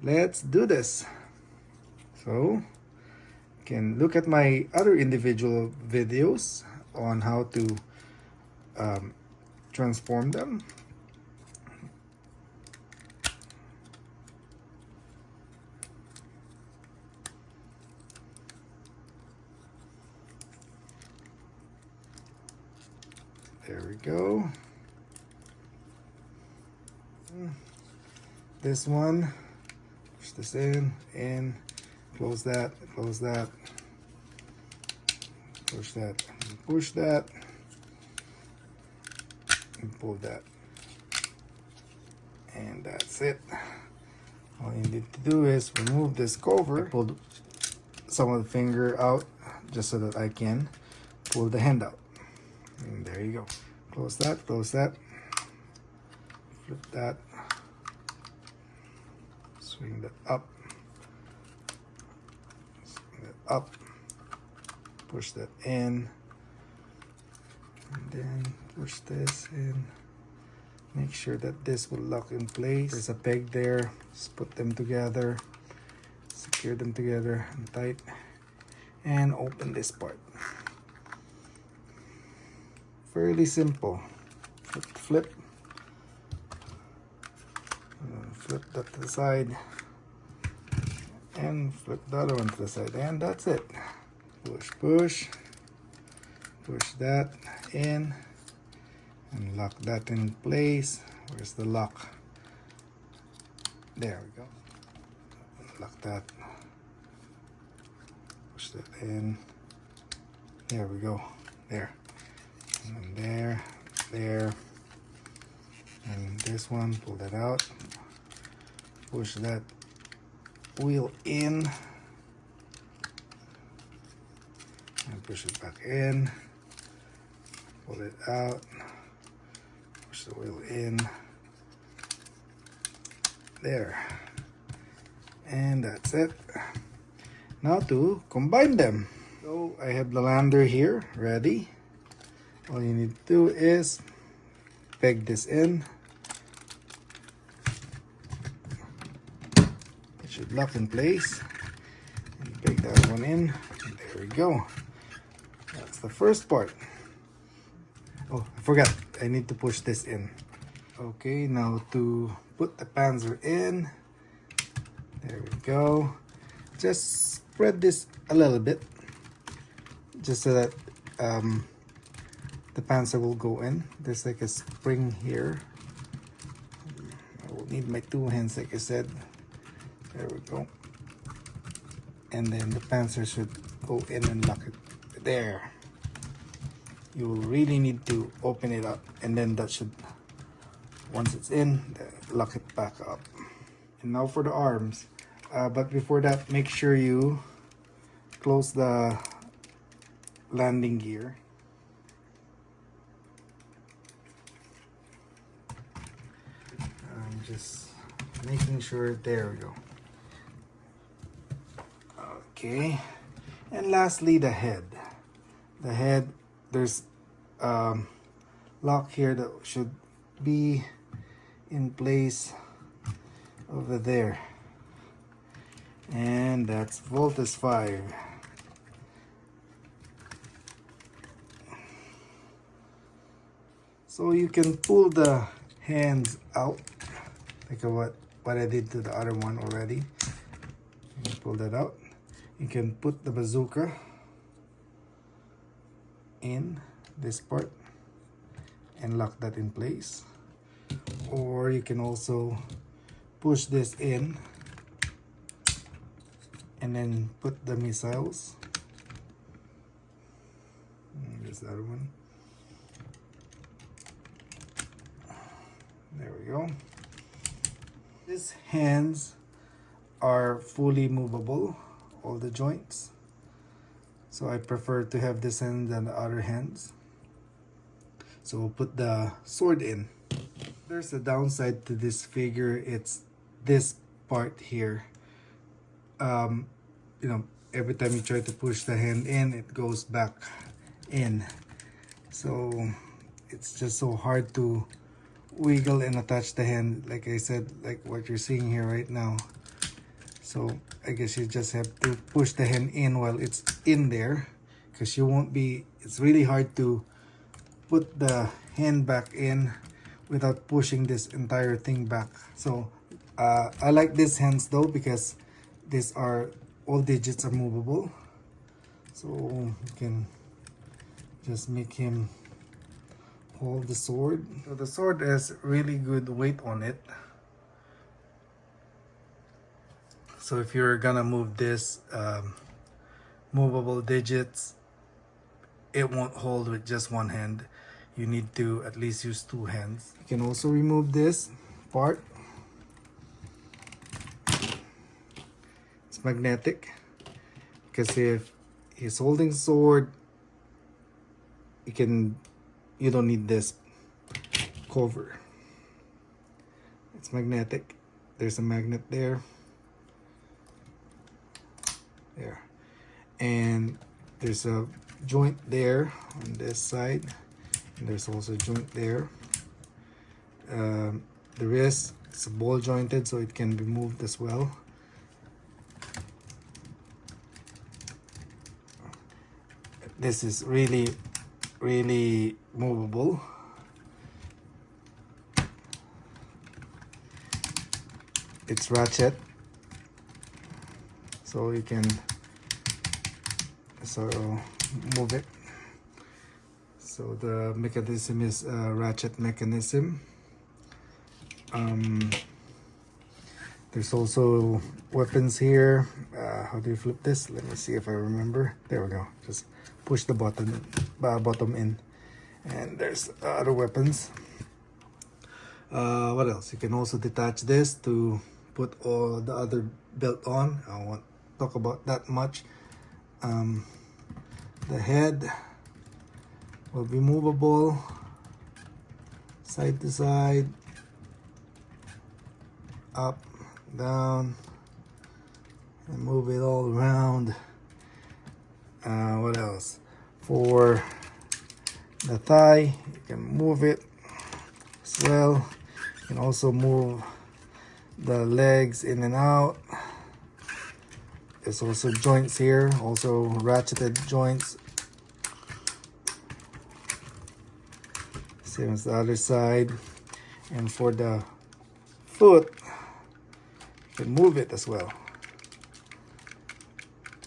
let's do this. So you can look at my other individual videos on how to transform them. There we go. This one, push this in, close that, push that, push that, and pull that. And that's it. All you need to do is remove this cover. I pulled some of the finger out just so that I can pull the hand out. And there you go. Close that, flip that, swing that up, push that in, and then push this in. Make sure that this will lock in place. There's a peg there. Just put them together, secure them together and tight, and open this part. Fairly simple. Flip that to the side, and flip the other one to the side, and that's it. Push that in, and lock that in place. Where's the lock? There we go. Lock that. Push that in. There we go. There. And then there. And this one, pull that out. Push that wheel in. And push it back in. Pull it out. Push the wheel in. There. And that's it. Now to combine them. So I have the lander here ready. All you need to do is peg this in. It should lock in place. And peg that one in. And there we go. That's the first part. Oh, I forgot. I need to push this in. Okay, now to put the panzer in. There we go. Just spread this a little bit. Just so that the panzer will go in. There's like a spring here. I will need my two hands, like I said. There we go. And then the panzer should go in and lock it there. You will really need to open it up, and then that should, once it's in, lock it back up. And now for the arms. But before that, make sure you close the landing gear. I'm just making sure. There we go. Okay. And lastly, the head. The head, there's lock here that should be in place over there. And that's voltage 5. So you can pull the hands out, like what I did to the other one already. You can pull that out. You can put the bazooka in this part and lock that in place. Or you can also push this in and then put the missiles. There's the other one. There we go. These hands are fully movable, all the joints. So I prefer to have this hand than the other hands. So we'll put the sword in. There's a downside to this figure. It's this part here. You know, every time you try to push the hand in, it goes back in. So it's just so hard to wiggle and attach the hand. Like I said, like what you're seeing here right now. So I guess you just have to push the hand in while it's in there, because you won't be, it's really hard to put the hand back in without pushing this entire thing back. So I like these hands though, because these are, all digits are movable. So you can just make him hold the sword. So the sword has really good weight on it. So if you're gonna move this movable digits, it won't hold with just one hand. You need to at least use two hands. You can also remove this part. It's magnetic, because if he's holding the sword, you don't need this cover. It's magnetic. There's a magnet there. There. And there's a joint there on this side. And there's also a joint there. The wrist is ball jointed, so it can be moved as well. This is really, really movable. It's ratchet, so you can move it. So the mechanism is a ratchet mechanism. There's also weapons here. How do you flip this? Let me see if I remember. There we go. Just push the bottom in, and there's other weapons. What else? You can also detach this to put all the other belt on. I won't talk about that much. The head will be movable, side to side, up, down, and move it all around. What else? For the thigh, you can move it as well. You can also move the legs in and out. There's also joints here, also ratcheted joints. Same as the other side. And for the foot, you can move it as well,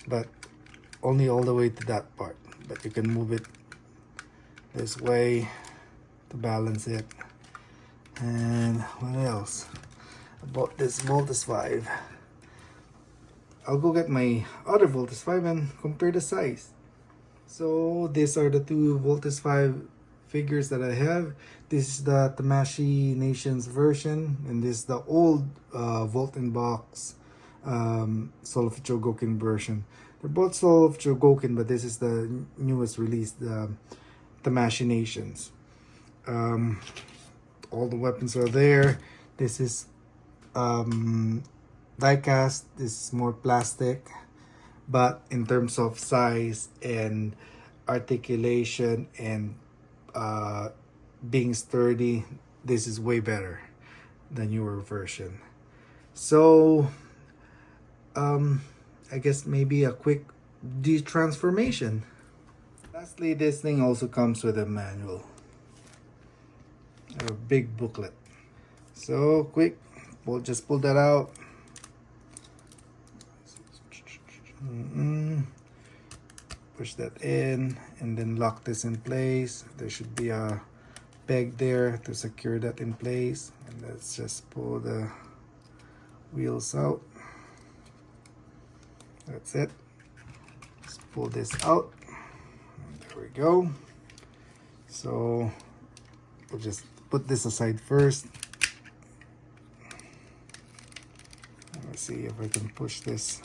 but only all the way to that part. But you can move it this way to balance it. And what else about this Voltus 5? I'll go get my other Voltus 5 and compare the size. So these are the two Voltus 5 figures that I have. This is the Tamashii Nations version, and this is the old Volt in Box Soul of Chogokin version. They're both Soul of Chogokin, but this is the newest release, the Tamashii Nations. All the weapons are there. This is die-cast. This is more plastic, but in terms of size and articulation and being sturdy, this is way better, the newer version. So I guess maybe a quick detransformation. Lastly, this thing also comes with a manual, a big booklet. So quick, we'll just pull that out. Push that in and then lock this in place. There should be a peg there to secure that in place. And let's just pull the wheels out. That's it. Let's pull this out. There we go. So we'll just put this aside first. Let's see if I can push this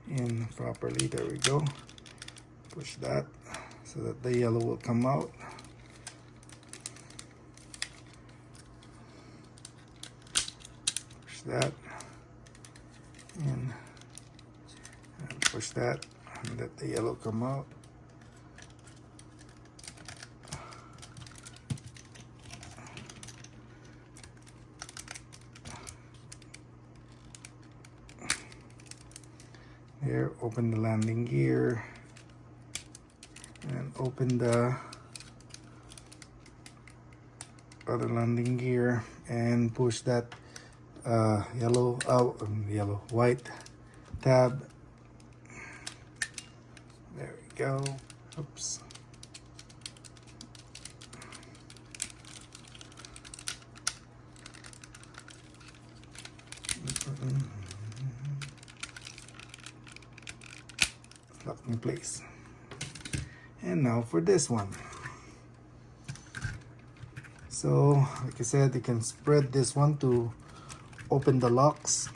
in properly. There we go. Push that so that the yellow will come out. Push that in and push that and let the yellow come out. Here, open the landing gear and open the other landing gear and push that white tab. There we go. Oops. Lock in place. And now for this one. So like I said, you can spread this one to open the locks.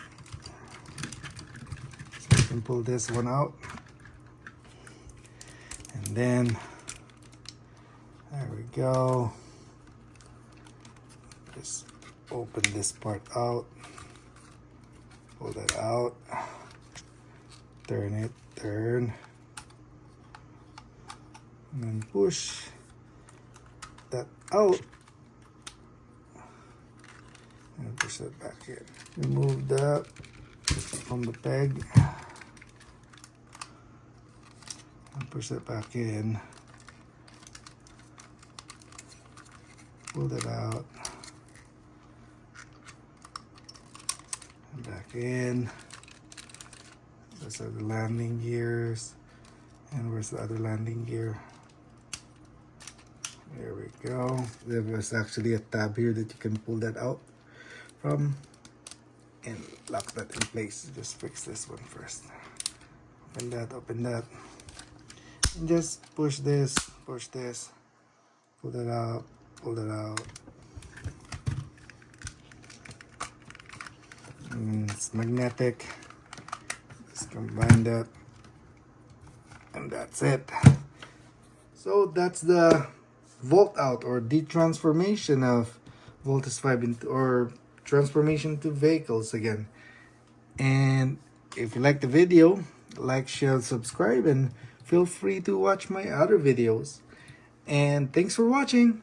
So you can pull this one out, and then there we go. Just open this part out, pull that out, turn it, turn, and then push that out and push that back in. Remove that from the peg and push that back in. Pull that out and back in. Those are the landing gears. And where's the other landing gear? There we go. There was actually a tab here that you can pull that out from and lock that in place. Just fix this one first. Open that, and just push this, pull that out, pull that out. And it's magnetic. Just combine that, and that's it. So that's the volt out, or detransformation of Voltus 5 into, or transformation to vehicles again. And if you like the video, like, share, subscribe, and feel free to watch my other videos. And thanks for watching.